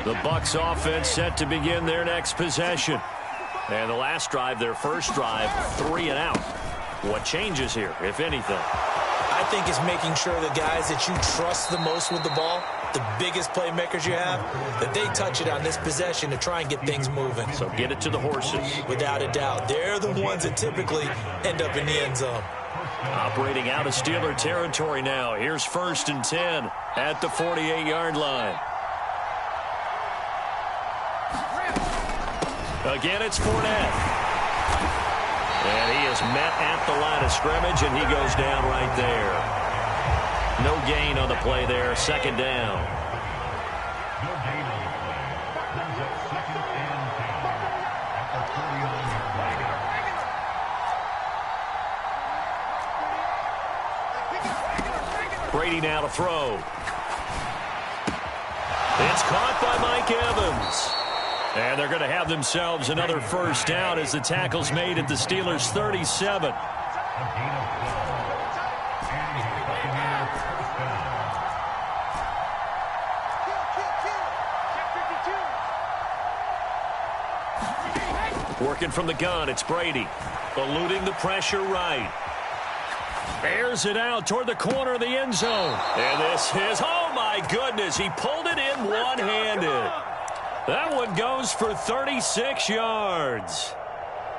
The Bucs offense set to begin their next possession. And the last drive, their first drive, 3 and out. What changes here, if anything? I think it's making sure the guys that you trust the most with the ball, the biggest playmakers you have, that they touch it on this possession to try and get things moving. So get it to the horses. Without a doubt. They're the ones that typically end up in the end zone. Operating out of Steeler territory now. Here's 1st and 10 at the 48-yard line. Again, it's Fournette. And he is met at the line of scrimmage, and he goes down right there. No gain on the play there. 2nd down. Brady now to throw. It's caught by Mike Evans. And they're going to have themselves another first down as the tackle's made at the Steelers' 37. Working from the gun, it's Brady. Eluding the pressure right. Airs it out toward the corner of the end zone. And this is, oh my goodness, he pulled it in one-handed. That one goes for 36 yards.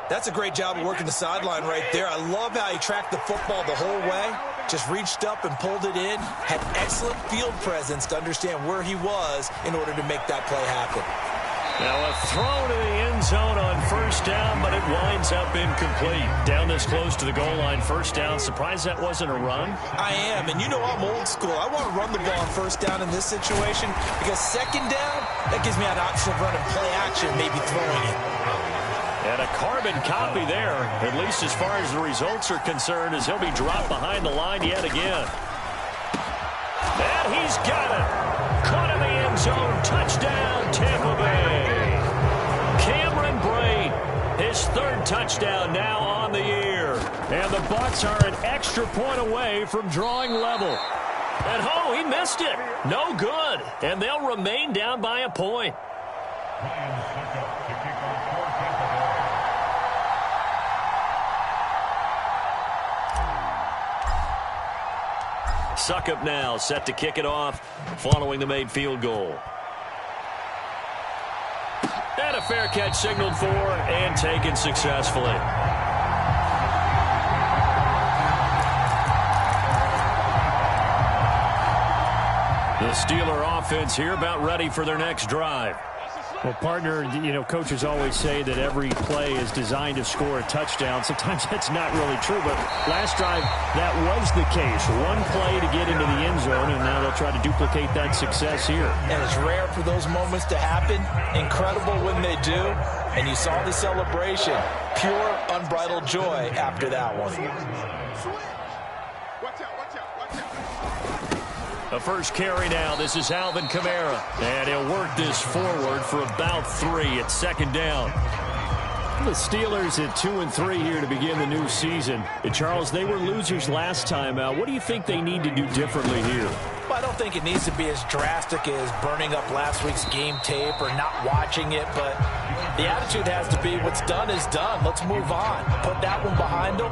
That's a great job of working the sideline right there. I love how he tracked the football the whole way. Just reached up and pulled it in. Had excellent field presence to understand where he was in order to make that play happen. Now a throw to the end zone on 1st down, but it winds up incomplete. Down this close to the goal line, 1st down. Surprised that wasn't a run? I am, and you know I'm old school. I want to run the ball on 1st down in this situation because 2nd down, that gives me an option of running play action, maybe throwing it. And a carbon copy there, at least as far as the results are concerned, as he'll be dropped behind the line yet again. And he's got it. Caught in the end zone. Touchdown, Tampa Bay. Cameron Brate, his 3rd touchdown now on the year. And the Bucs are an extra point away from drawing level. And oh, he missed it. No good. And they'll remain down by a point. Suckup now, set to kick it off following the made field goal. And a fair catch signaled for and taken successfully. The Steeler offense here about ready for their next drive. Well, partner, you know, coaches always say that every play is designed to score a touchdown. Sometimes that's not really true, but last drive, that was the case. One play to get into the end zone, and now they'll try to duplicate that success here. And it's rare for those moments to happen. Incredible when they do. And you saw the celebration. Pure, unbridled joy after that one. A first carry now. This is Alvin Kamara. And he'll work this forward for about 3 at 2nd down. The Steelers at 2-3 here to begin the new season. And Charles, they were losers last time out. What do you think they need to do differently here? Well, I don't think it needs to be as drastic as burning up last week's game tape or not watching it, but the attitude has to be what's done is done. Let's move on. Put that one behind them,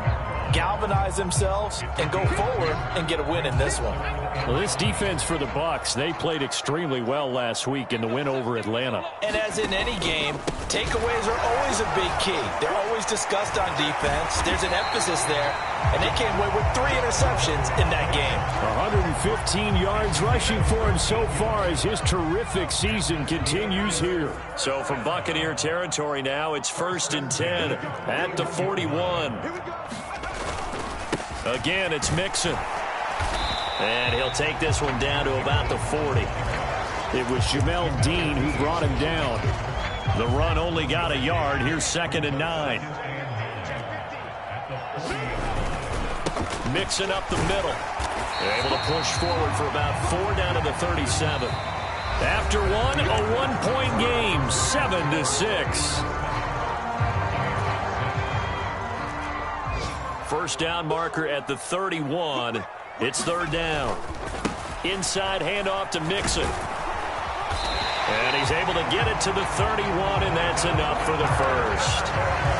galvanize themselves, and go forward and get a win in this one. Well, this defense for the Bucs, they played extremely well last week in the win over Atlanta. And as in any game, takeaways are always a big key. They're always discussed on defense. There's an emphasis there, and they came away with 3 interceptions in that game. 115 yards rushing for him so far as his terrific season continues here. So from Buccaneer territory now, it's 1st and 10 at the 41. Again, it's Mixon. And he'll take this one down to about the 40. It was Jamel Dean who brought him down. The run only got a yard. Here's 2nd and 9. Mixon up the middle. Able to push forward for about 4 down to the 37. After one, a 1-point game, 7-6. First down marker at the 31. It's 3rd down. Inside handoff to Mixon. And he's able to get it to the 31, and that's enough for the first.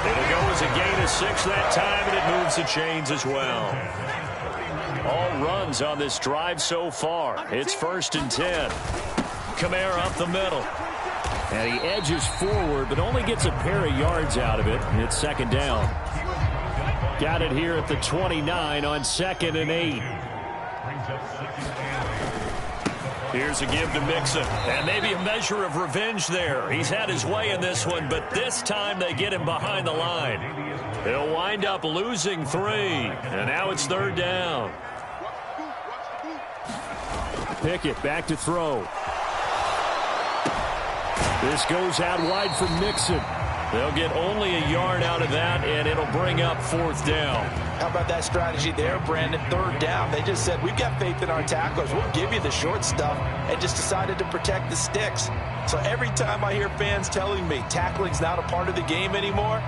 It'll go as a gain of 6 that time, and it moves the chains as well. All runs on this drive so far. It's 1st and 10. Kamara up the middle. And he edges forward, but only gets a pair of yards out of it. And it's 2nd down. Got it here at the 29 on 2nd and 8. Here's a give to Mixon. And maybe a measure of revenge there. He's had his way in this one, but this time they get him behind the line. He'll wind up losing 3. And now it's 3rd down. Pickett back to throw. This goes out wide for Mixon. They'll get only a yard out of that, and it'll bring up 4th down. How about that strategy there, Brandon? 3rd down. They just said, we've got faith in our tacklers. We'll give you the short stuff, and just decided to protect the sticks. So every time I hear fans telling me tackling's not a part of the game anymore,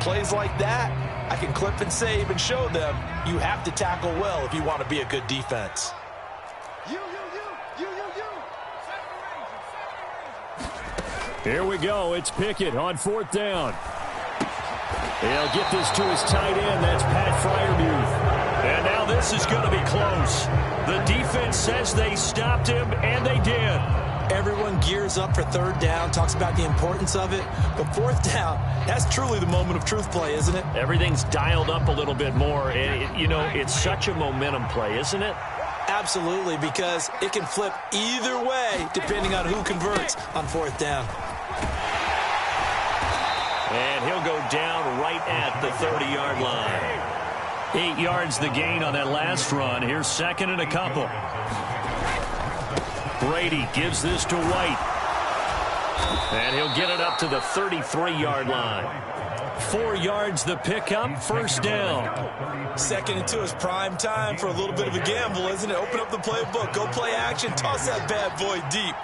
plays like that, I can clip and save and show them you have to tackle well if you want to be a good defense. Here we go. It's Pickett on 4th down. He'll get this to his tight end. That's Pat Freiermuth. And now this is going to be close. The defense says they stopped him, and they did. Everyone gears up for 3rd down, talks about the importance of it. But 4th down, that's truly the moment of truth play, isn't it? Everything's dialed up a little bit more. And, you know, it's such a momentum play, isn't it? Absolutely, because it can flip either way depending on who converts on 4th down. And he'll go down right at the 30-yard line. 8 yards the gain on that last run. Here's 2nd and a couple. Brady gives this to White. And he'll get it up to the 33-yard line. 4 yards the pickup, 1st down. 2nd and 2 is prime time for a little bit of a gamble, isn't it? Open up the playbook, go play action, toss that bad boy deep.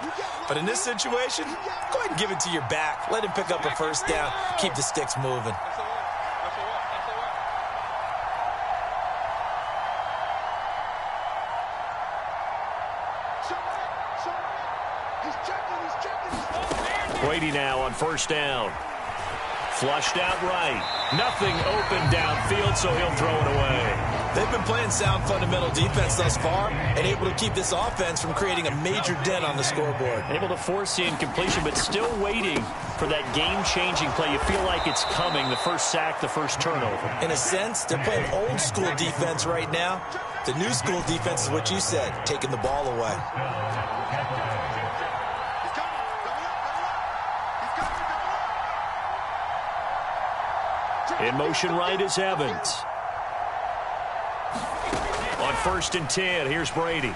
But in this situation, go ahead and give it to your back. Let him pick up a 1st down, keep the sticks moving. Brady now on 1st down. Flushed out right. Nothing open downfield, so he'll throw it away. They've been playing sound fundamental defense thus far and able to keep this offense from creating a major dent on the scoreboard. Able to force the incompletion, but still waiting for that game-changing play. You feel like it's coming, the first sack, the first turnover. In a sense, they're playing old-school defense right now. The new school defense is what you said, taking the ball away. In motion right is Evans. On 1st and 10, here's Brady.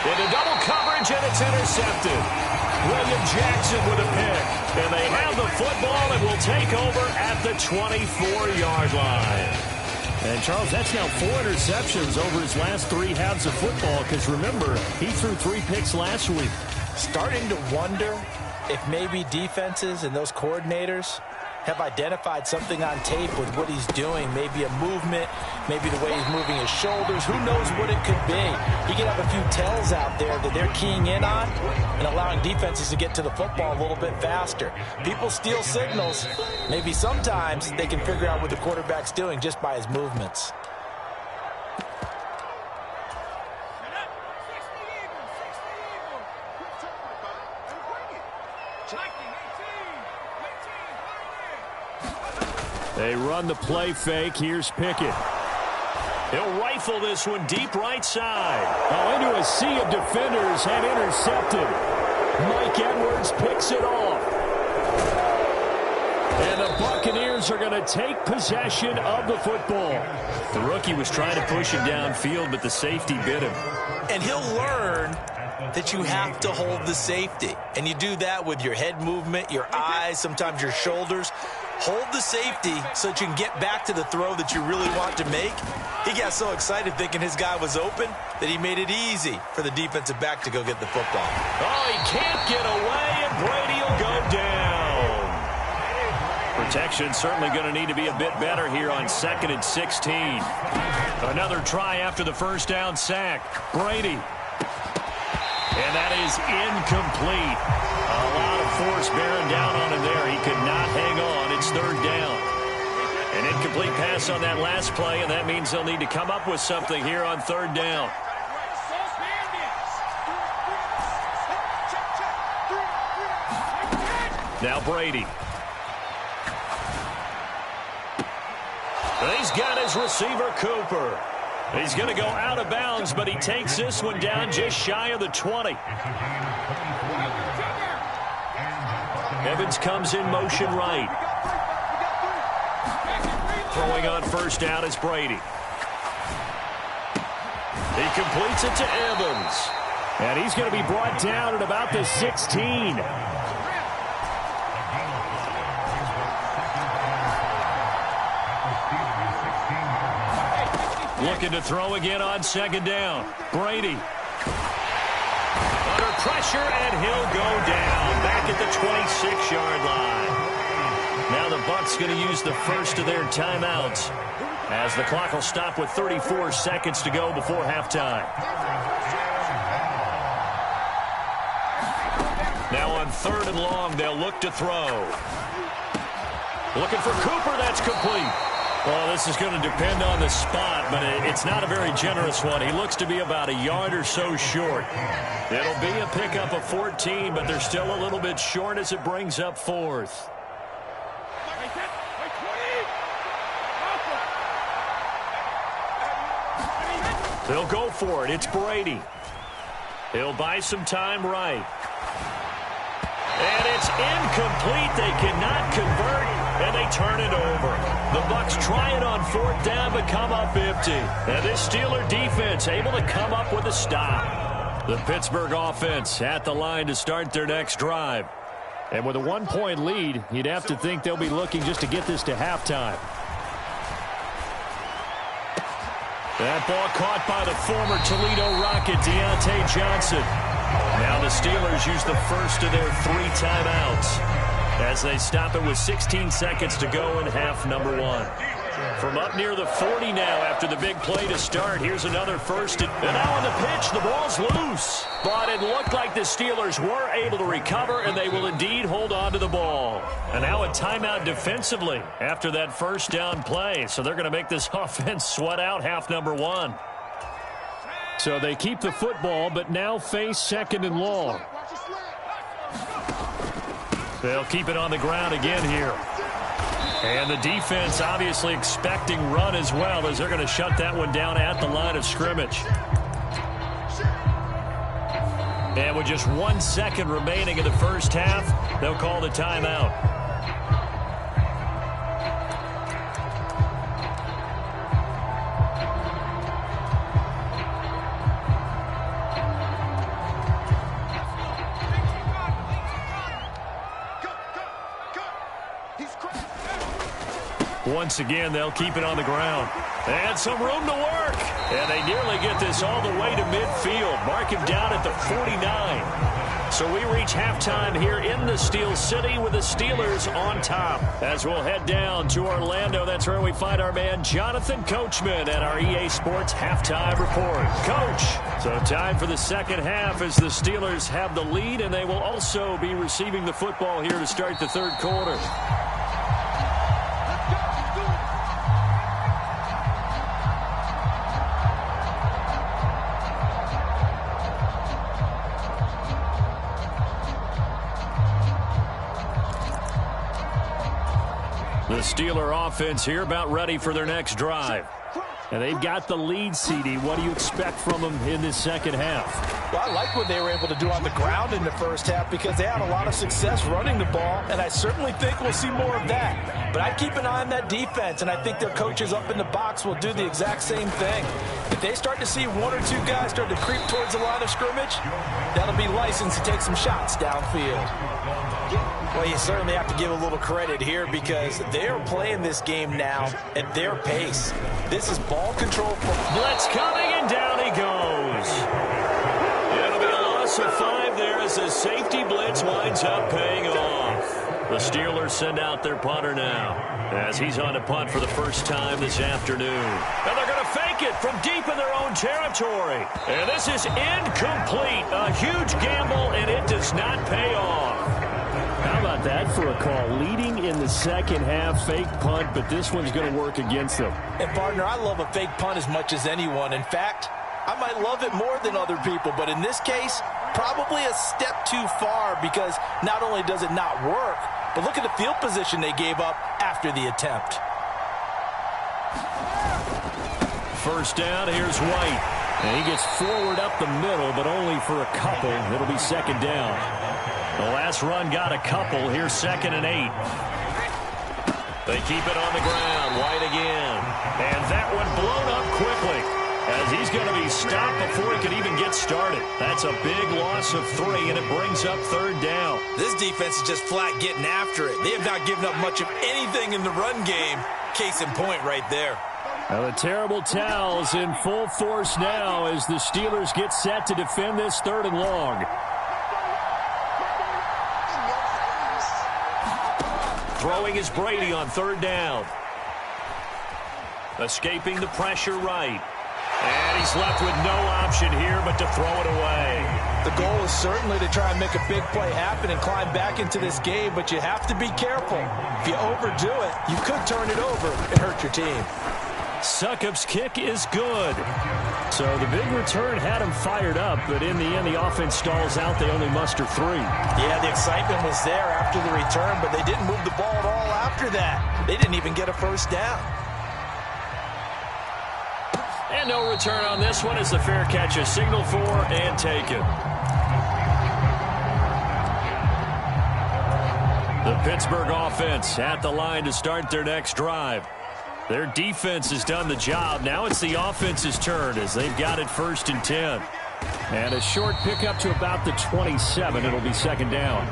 Into double coverage, and it's intercepted. William Jackson with a pick. And they have the football and will take over at the 24-yard line. And, Charles, that's now 4 interceptions over his last 3 halves of football, because, remember, he threw 3 picks last week. Starting to wonder if maybe defenses and those coordinators have identified something on tape with what he's doing. Maybe a movement, maybe the way he's moving his shoulders. Who knows what it could be? He could have a few tells out there that they're keying in on and allowing defenses to get to the football a little bit faster. People steal signals. Maybe sometimes they can figure out what the quarterback's doing just by his movements. They run the play fake. Here's Pickett. He'll rifle this one deep right side. Oh, into a sea of defenders and intercepted. Mike Edwards picks it off. And the Buccaneers are going to take possession of the football. The rookie was trying to push him downfield, but the safety bit him. And he'll learn that you have to hold the safety. And you do that with your head movement, your eyes, sometimes your shoulders. Hold the safety so that you can get back to the throw that you really want to make. He got so excited thinking his guy was open that he made it easy for the defensive back to go get the football. Oh, he can't get away, and Brady will go down. Protection certainly going to need to be a bit better here on 2nd and 16. Another try after the first down sack. Brady. is incomplete. A lot of force bearing down on him there. He could not hang on. It's third down. An incomplete pass on that last play, and that means they'll need to come up with something here on third down. Now Brady. And he's got his receiver, Cooper. He's going to go out of bounds, but he takes this one down just shy of the 20. Evans comes in motion right. Throwing on first down is Brady. He completes it to Evans. And he's going to be brought down at about the 16. Looking to throw again on second down. Brady. Under pressure, and he'll go down back at the 26-yard line. Now the Bucs going to use the first of their timeouts as the clock will stop with 34 seconds to go before halftime. Now on third and long, they'll look to throw. Looking for Cooper. That's complete. Well, this is going to depend on the spot, but it's not a very generous one. He looks to be about a yard or so short. It'll be a pickup of 14, but they're still a little bit short as it brings up fourth. They'll go for it. It's Brady. He'll buy some time right. And it's incomplete. They cannot convert, and they turn it over. The Bucs try it on fourth down, but come up empty. And this Steeler defense able to come up with a stop. The Pittsburgh offense at the line to start their next drive. And with a 1-point lead, you'd have to think they'll be looking just to get this to halftime. That ball caught by the former Toledo Rocket, Deontay Johnson. Now the Steelers use the first of their 3 timeouts as they stop it with 16 seconds to go in half number 1. From up near the 40 now after the big play to start. Here's another first. And now on the pitch, the ball's loose. But it looked like the Steelers were able to recover, and they will indeed hold on to the ball. And now a timeout defensively after that first down play. So they're going to make this offense sweat out half number 1. So they keep the football, but now face second and long. They'll keep it on the ground again here. And the defense obviously expecting run as well, as they're going to shut that one down at the line of scrimmage. And with just 1 second remaining in the first half, they'll call the timeout. Once again, they'll keep it on the ground. And some room to work. And they nearly get this all the way to midfield. Mark him down at the 49. So we reach halftime here in the Steel City with the Steelers on top. As we'll head down to Orlando, that's where we find our man Jonathan Coachman at our EA Sports Halftime Report. Coach, so time for the second half as the Steelers have the lead, and they will also be receiving the football here to start the third quarter. The Steeler offense here about ready for their next drive. And they've got the lead, CD. What do you expect from them in this second half? Well, I like what they were able to do on the ground in the first half because they had a lot of success running the ball, and I certainly think we'll see more of that. But I'd keep an eye on that defense, and I think their coaches up in the box will do the exact same thing. If they start to see 1 or 2 guys start to creep towards the line of scrimmage, that'll be licensed to take some shots downfield. Well, you certainly have to give a little credit here because they're playing this game now at their pace. This is ball control. Blitz coming, and down he goes. It'll be a loss of 5 there as the safety blitz winds up paying off. The Steelers send out their punter now as he's on to punt for the first time this afternoon. And they're going to fake kick it from deep in their own territory. And this is incomplete. A huge gamble, and it does not pay off. How about that for a call? Leading in the second half, fake punt, but this one's going to work against them. And, partner, I love a fake punt as much as anyone. In fact, I might love it more than other people, but in this case, probably a step too far because not only does it not work, but look at the field position they gave up after the attempt. First down, here's White. And he gets forward up the middle, but only for a couple. It'll be second down. The last run got a couple. Here's 2nd and 8. They keep it on the ground. White again. And that one blown up quickly, as he's going to be stopped before he could even get started. That's a big loss of 3, and it brings up 3rd down. This defense is just flat getting after it. They have not given up much of anything in the run game. Case in point right there. Now the terrible towels in full force now as the Steelers get set to defend this 3rd and long. Throwing is Brady on 3rd down. Escaping the pressure right. And he's left with no option here but to throw it away. The goal is certainly to try and make a big play happen and climb back into this game, but you have to be careful. If you overdo it, you could turn it over and hurt your team. Succop's kick is good. So the big return had him fired up, but in the end, the offense stalls out. They only muster 3. Yeah, the excitement was there after the return, but they didn't move the ball at all after that. They didn't even get a first down. And no return on this one as the fair catch is signaled for and taken. The Pittsburgh offense at the line to start their next drive. Their defense has done the job. Now it's the offense's turn as they've got it 1st and 10. And a short pickup to about the 27. It'll be second down.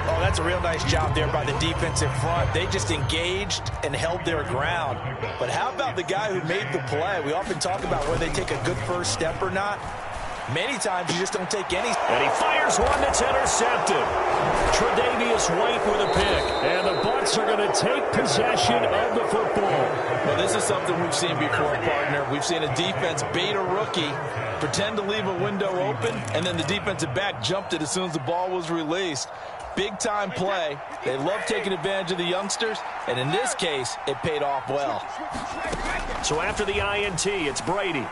Oh, that's a real nice job there by the defensive front. They just engaged and held their ground. But how about the guy who made the play? We often talk about whether they take a good first step or not. Many times you just don't take any. And he fires one that's intercepted. Tre'Davious White with a pick. And the Bucs are going to take possession of the football. Well, this is something we've seen before, partner. We've seen a defense bait a rookie, pretend to leave a window open, and then the defensive back jumped it as soon as the ball was released. Big-time play. They love taking advantage of the youngsters, and in this case, it paid off well. So after the INT, it's Brady.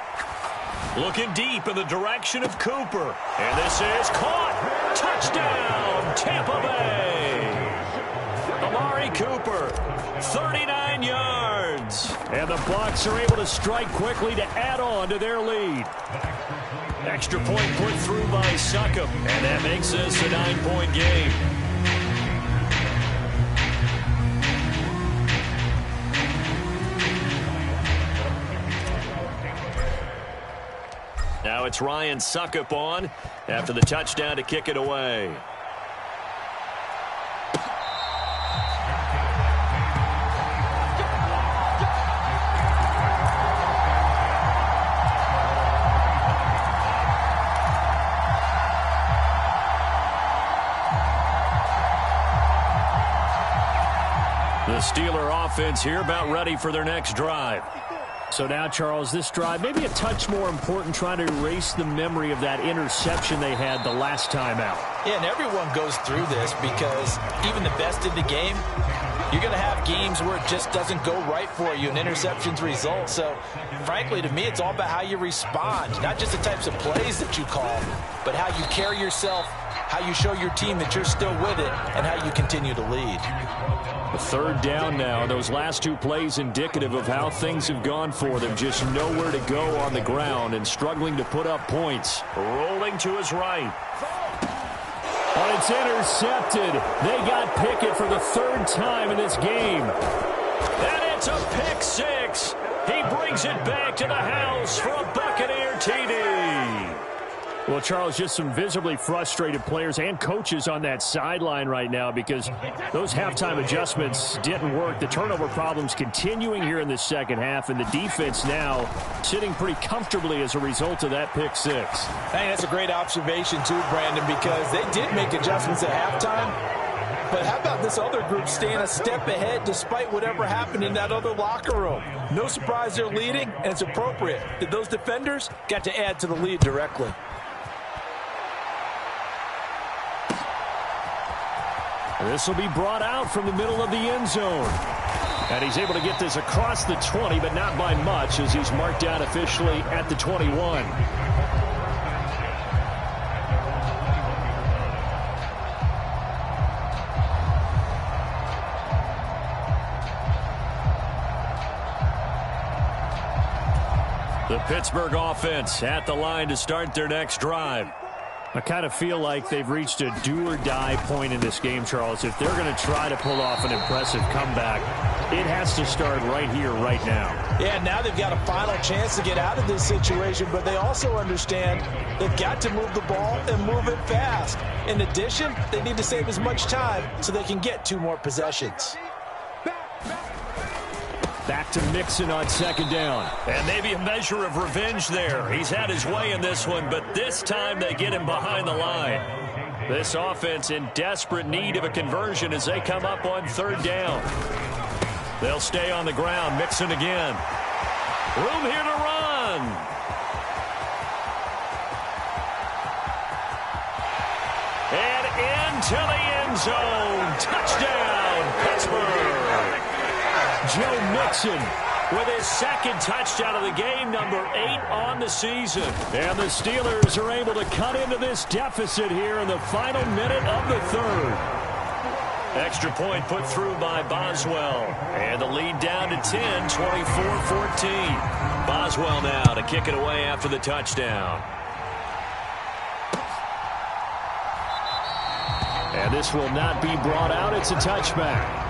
Looking deep in the direction of Cooper. And this is caught. Touchdown, Tampa Bay. Amari Cooper, 39 yards. And the Bucs are able to strike quickly to add on to their lead. Extra point put through by Succop. And that makes this a 9-point game. Now it's Ryan Succop on after the touchdown to kick it away. The Steeler offense here about ready for their next drive. So now, Charles, this drive maybe a touch more important, trying to erase the memory of that interception they had the last time out. Yeah, and everyone goes through this because even the best in the game, you're going to have games where it just doesn't go right for you and interceptions result. So, frankly, to me, it's all about how you respond, not just the types of plays that you call, but how you carry yourself, how you show your team that you're still with it, and how you continue to lead. A 3rd down now. Those last 2 plays indicative of how things have gone for them. Just nowhere to go on the ground and struggling to put up points. Rolling to his right. Oh, it's intercepted. They got Pickett for the 3rd time in this game. And it's a pick 6. He brings it back to the house for a Buccaneer TD. Well, Charles, just some visibly frustrated players and coaches on that sideline right now because those halftime adjustments didn't work. The turnover problems continuing here in the second half, and the defense now sitting pretty comfortably as a result of that pick 6. I think that's a great observation too, Brandon, because they did make adjustments at halftime. but how about this other group staying a step ahead despite whatever happened in that other locker room? No surprise they're leading, and it's appropriate that those defenders got to add to the lead directly. This will be brought out from the middle of the end zone. And he's able to get this across the 20, but not by much, as he's marked down officially at the 21. The Pittsburgh offense at the line to start their next drive. I kind of feel like they've reached a do-or-die point in this game, Charles. If they're going to try to pull off an impressive comeback, it has to start right here, right now. Yeah, now they've got a final chance to get out of this situation, but they also understand they've got to move the ball and move it fast. In addition, they need to save as much time so they can get 2 more possessions. Back to Mixon on second down. And maybe a measure of revenge there. He's had his way in this one, but this time they get him behind the line. This offense in desperate need of a conversion as they come up on third down. They'll stay on the ground. Mixon again. Room here to run. And into the end zone. Touchdown, Pittsburgh. Joe Mixon with his second touchdown of the game, number 8 on the season. And the Steelers are able to cut into this deficit here in the final minute of the third. Extra point put through by Boswell. And the lead down to 10, 24-14. Boswell now to kick it away after the touchdown. And this will not be brought out. It's a touchback.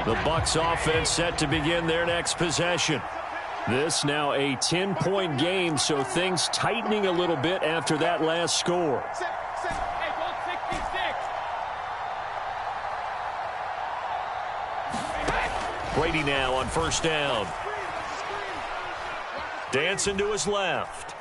The Bucs offense set to begin their next possession. This now a 10-point game, so things tightening a little bit after that last score. Brady now on first down. Dancing to his left.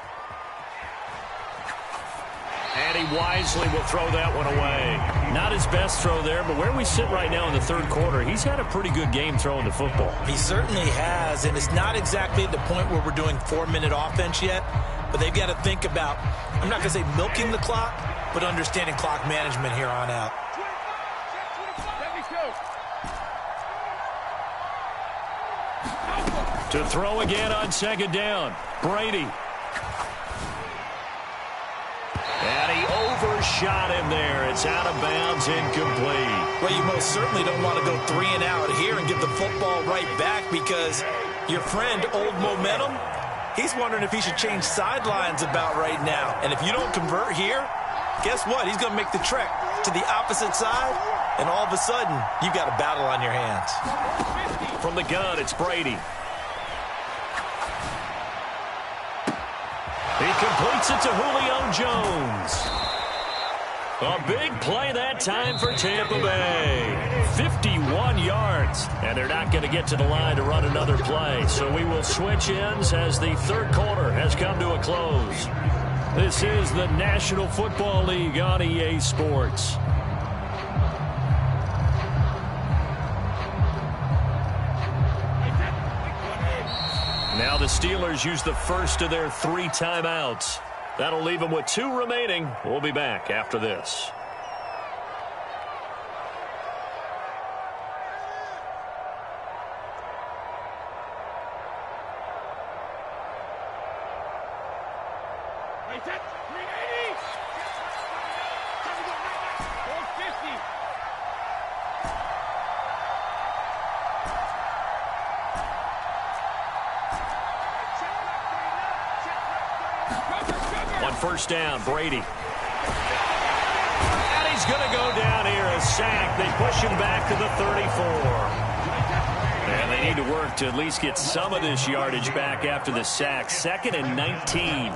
And he wisely will throw that one away. Not his best throw there, but where we sit right now in the third quarter, he's had a pretty good game throwing the football. He certainly has, and it's not exactly at the point where we're doing 4-minute offense yet, but they've got to think about, I'm not going to say milking the clock, but understanding clock management here on out. To throw again on second down, Brady. And he overshot him there. It's out of bounds, incomplete. Well, you most certainly don't want to go 3 and out here and give the football right back, because your friend, Old Momentum, he's wondering if he should change sidelines about right now. And if you don't convert here, guess what? He's going to make the trek to the opposite side, and all of a sudden, you've got a battle on your hands. From the gun, it's Brady. He completes it to Julio Jones. A big play that time for Tampa Bay. 51 yards. And they're not going to get to the line to run another play. So we will switch ends as the third quarter has come to a close. This is the National Football League on EA Sports. Now the Steelers use the first of their 3 timeouts. That'll leave them with 2 remaining. We'll be back after this. First down, Brady. And he's going to go down here, a sack. They push him back to the 34. And they need to work to at least get some of this yardage back after the sack. 2nd and 19.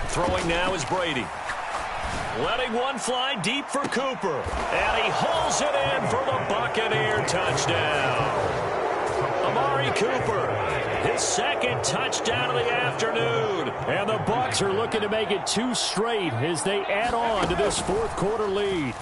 Throwing now is Brady. Letting one fly deep for Cooper. And he hauls it in for the Buccaneer touchdown. Amari Cooper, his second touchdown of the afternoon. And the Bucs are looking to make it 2 straight as they add on to this fourth quarter lead.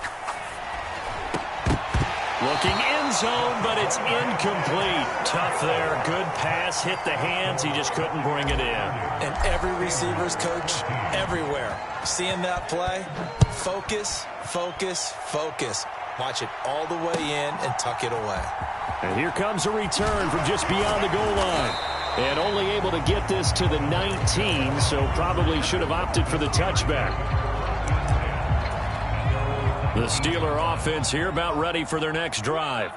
Looking end zone, but it's incomplete. Tough there. Good pass. Hit the hands. He just couldn't bring it in. And every receiver's coach everywhere. Seeing that play, focus, focus, focus. Watch it all the way in and tuck it away. And here comes a return from just beyond the goal line. And only able to get this to the 19, so probably should have opted for the touchback. The Steeler offense here about ready for their next drive.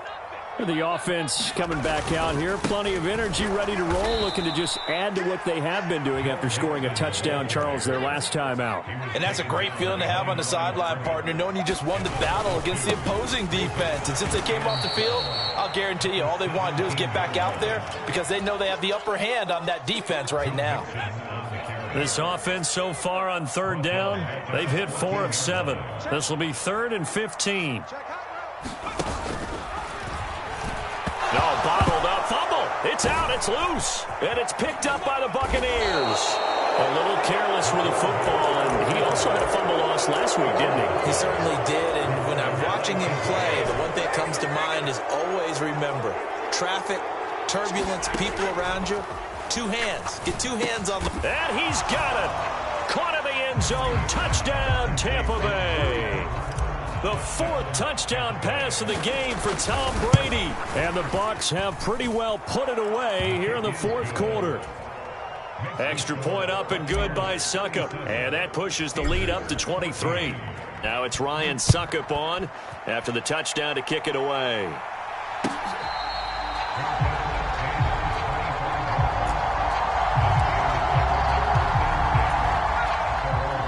The offense coming back out here. Plenty of energy, ready to roll, looking to just add to what they have been doing after scoring a touchdown, Charles, their last time out. And that's a great feeling to have on the sideline, partner, knowing you just won the battle against the opposing defense. And since they came off the field, I'll guarantee you all they want to do is get back out there because they know they have the upper hand on that defense right now. This offense so far on third down, they've hit 4 of 7. This will be 3rd and 15. No, bottled up. Fumble. It's out. It's loose. And it's picked up by the Buccaneers. A little careless with the football, and he also had a fumble loss last week, didn't he? He certainly did, and when I'm watching him play, the one thing that comes to mind is always remember, traffic, turbulence, people around you, 2 hands. Get 2 hands on the... And he's got it. Caught in the end zone. Touchdown, Tampa Bay. The 4th touchdown pass of the game for Tom Brady. And the Bucs have pretty well put it away here in the fourth quarter. Extra point up and good by Suckup. And that pushes the lead up to 23. Now it's Ryan Suckup on after the touchdown to kick it away.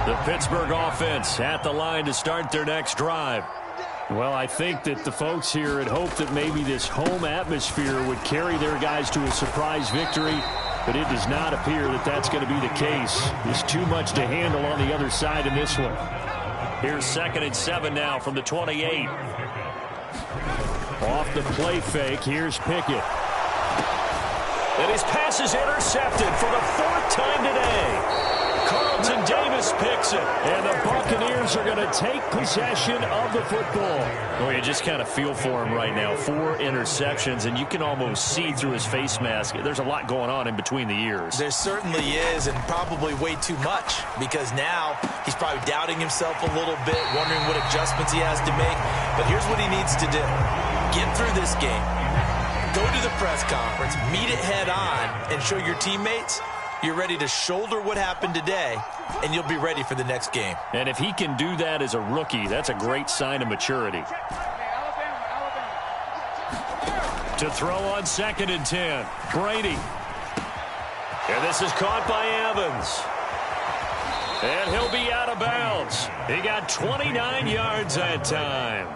The Pittsburgh offense at the line to start their next drive. Well, I think that the folks here had hoped that maybe this home atmosphere would carry their guys to a surprise victory, but it does not appear that that's going to be the case. There's too much to handle on the other side in this one. Here's 2nd and 7 now from the 28. Off the play fake, here's Pickett. And his pass is intercepted for the 4th time today. Carlton Davis picks it. And the Buccaneers are going to take possession of the football. Well, you just kind of feel for him right now. 4 interceptions, and you can almost see through his face mask. There's a lot going on in between the ears. There certainly is, and probably way too much, because now he's probably doubting himself a little bit, wondering what adjustments he has to make. But here's what he needs to do. Get through this game. Go to the press conference, meet it head on, and show your teammates you're ready to shoulder what happened today, and you'll be ready for the next game. And if he can do that as a rookie, that's a great sign of maturity. To throw on 2nd and 10. Brady. And this is caught by Evans. And he'll be out of bounds. He got 29 yards that time.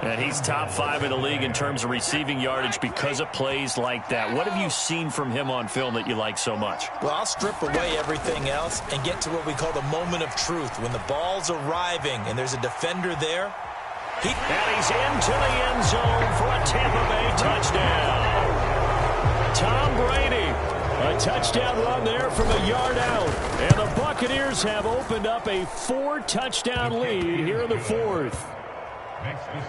And he's top 5 in the league in terms of receiving yardage because of plays like that. What have you seen from him on film that you like so much? Well, I'll strip away everything else and get to what we call the moment of truth. When the ball's arriving and there's a defender there. And he's into the end zone for a Tampa Bay touchdown. Tom Brady. A touchdown run there from a yard out. And the Buccaneers have opened up a 4-touchdown lead here in the 4th.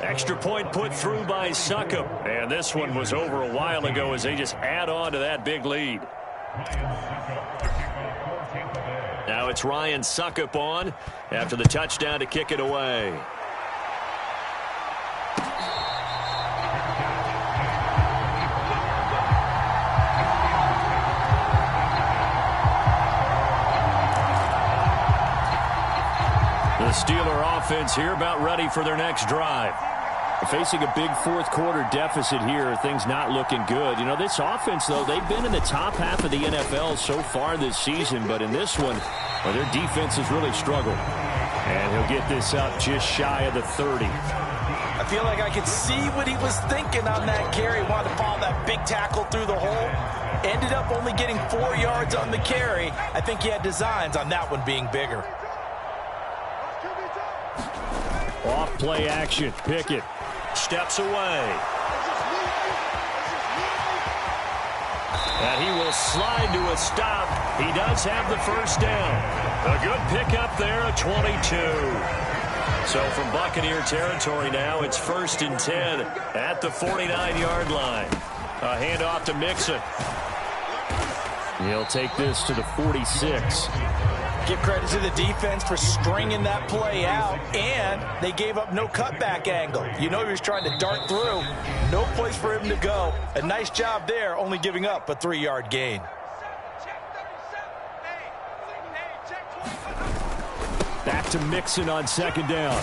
Extra point put through by Suckup. And this one was over a while ago as they just add on to that big lead. Now it's Ryan Suckup on after the touchdown to kick it away. The Steeler offense here about ready for their next drive. Facing a big fourth quarter deficit here, things not looking good. You know, this offense, though, they've been in the top half of the NFL so far this season, but in this one, well, their defense has really struggled. And he'll get this up just shy of the 30. I feel like I could see what he was thinking on that carry. Wanted to follow that big tackle through the hole. Ended up only getting 4 yards on the carry. I think he had designs on that one being bigger. Off play action. Pickett steps away. And he will slide to a stop. He does have the first down. A good pickup there, a 22. So from Buccaneer territory now, it's 1st and 10 at the 49-yard line. A handoff to Mixon. He'll take this to the 46. Give credit to the defense for stringing that play out, and they gave up no cutback angle. You know he was trying to dart through. No place for him to go. A nice job there, only giving up a 3-yard gain. Back to Mixon on 2nd down.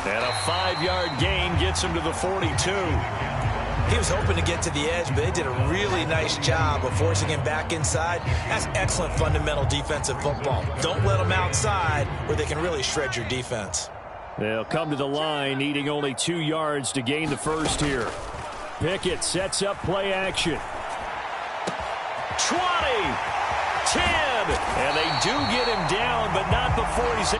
And a 5-yard gain gets him to the 42. He was hoping to get to the edge, but they did a really nice job of forcing him back inside. That's excellent fundamental defensive football. Don't let them outside where they can really shred your defense. They'll come to the line, needing only 2 yards to gain the first here. Pickett sets up play action. 20, 10, and they do get him down, but not before he's...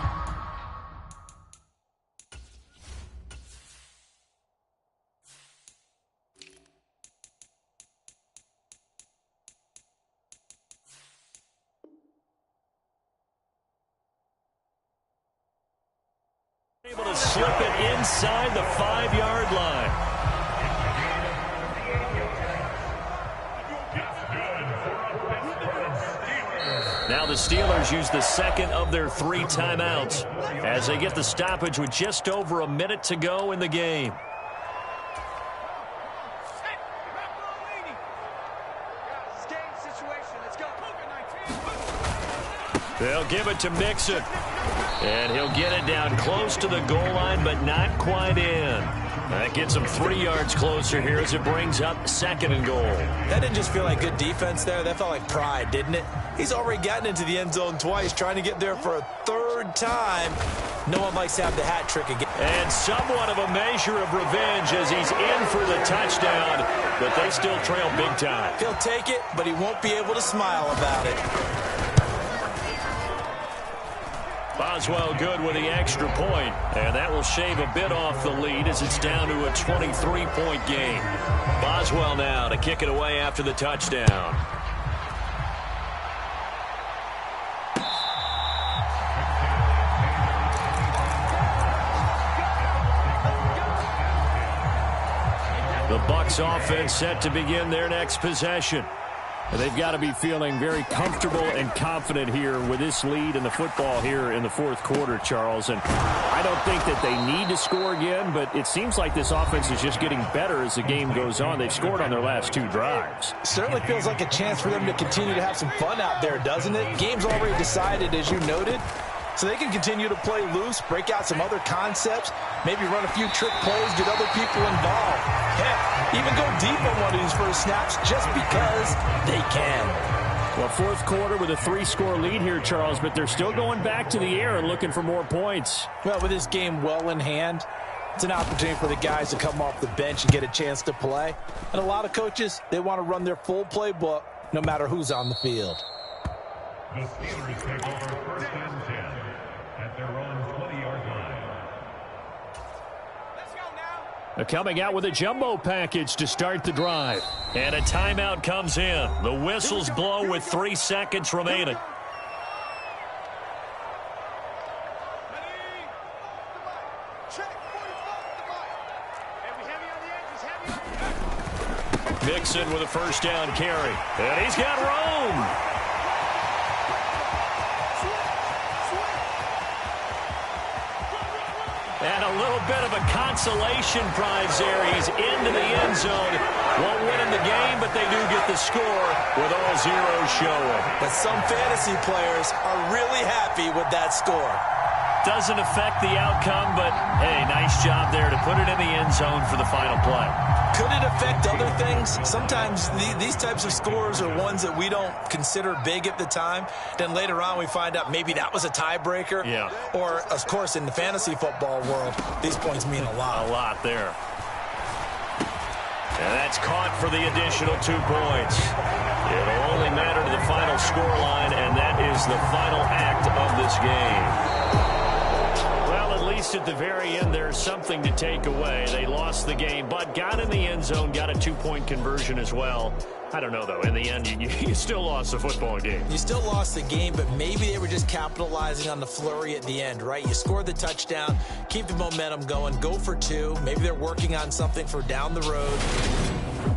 able to slip it inside the 5-yard line. Now the Steelers use the second of their 3 timeouts as they get the stoppage with just over a minute to go in the game. They'll give it to Mixon. And he'll get it down close to the goal line, but not quite in. That gets him 3 yards closer here as it brings up 2nd and goal. That didn't just feel like good defense there. That felt like pride, didn't it? He's already gotten into the end zone twice, trying to get there for a 3rd time. No one likes to have the hat trick again. And somewhat of a measure of revenge as he's in for the touchdown, but they still trail big time. He'll take it, but he won't be able to smile about it. Boswell good with the extra point, and that will shave a bit off the lead as it's down to a 23-point game. Boswell now to kick it away after the touchdown. The Bucs offense set to begin their next possession. They've got to be feeling very comfortable and confident here with this lead in the football here in the 4th quarter, Charles. And I don't think that they need to score again, but it seems like this offense is just getting better as the game goes on. They've scored on their last 2 drives. Certainly feels like a chance for them to continue to have some fun out there, doesn't it? Game's already decided, as you noted. So they can continue to play loose, break out some other concepts, maybe run a few trick plays, get other people involved. Heck, even go deep on one of these first snaps just because they can. Well, 4th quarter with a 3-score lead here, Charles, but they're still going back to the air and looking for more points. Well, with this game well in hand, it's an opportunity for the guys to come off the bench and get a chance to play. And a lot of coaches, they want to run their full playbook no matter who's on the field. The Steelers take over 1st and 10 at their own 20-yard line. Let's go now. Coming out with a jumbo package to start the drive. And a timeout comes in. The whistles blow with 3 seconds remaining. Mixon with a first down carry. And he's got room. And a little bit of a consolation prize there. He's into the end zone. Won't win in the game, but they do get the score with all zeros showing. But some fantasy players are really happy with that score. Doesn't affect the outcome, but, hey, nice job there to put it in the end zone for the final play. Could it affect other things? Sometimes these types of scores are ones that we don't consider big at the time. Then later on we find out maybe that was a tiebreaker. Yeah. Or, of course, in the fantasy football world, these points mean a lot. A lot there. And that's caught for the additional 2 points. It'll only matter to the final scoreline, and that is the final act of this game. least at the very end, there's something to take away. They lost the game, but got in the end zone, got a 2-point conversion as well. I don't know, though. In the end, you still lost the football game. You still lost the game, but maybe they were just capitalizing on the flurry at the end, right? You scored the touchdown, keep the momentum going, go for 2. Maybe they're working on something for down the road.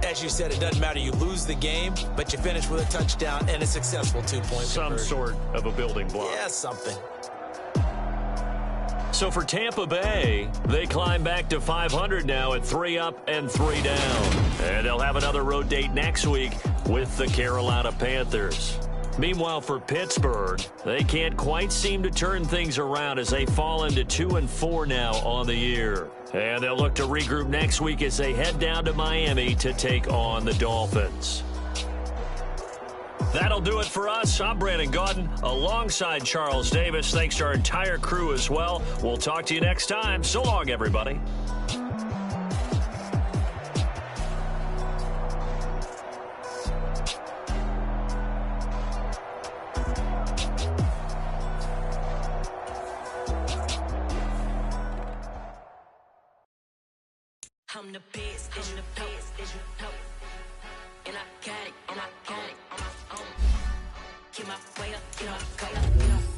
As you said, it doesn't matter. You lose the game, but you finish with a touchdown and a successful 2-point conversion. Some sort of a building block. Yeah, something. So for Tampa Bay, they climb back to 500 now at 3 up and 3 down. And they'll have another road date next week with the Carolina Panthers. Meanwhile, for Pittsburgh, they can't quite seem to turn things around as they fall into 2-4 now on the year. And they'll look to regroup next week as they head down to Miami to take on the Dolphins. That'll do it for us. I'm Brandon Gaudin alongside Charles Davis. Thanks to our entire crew as well. We'll talk to you next time. So long, everybody. I'm the best, and I got it, on my own. Keep my way up,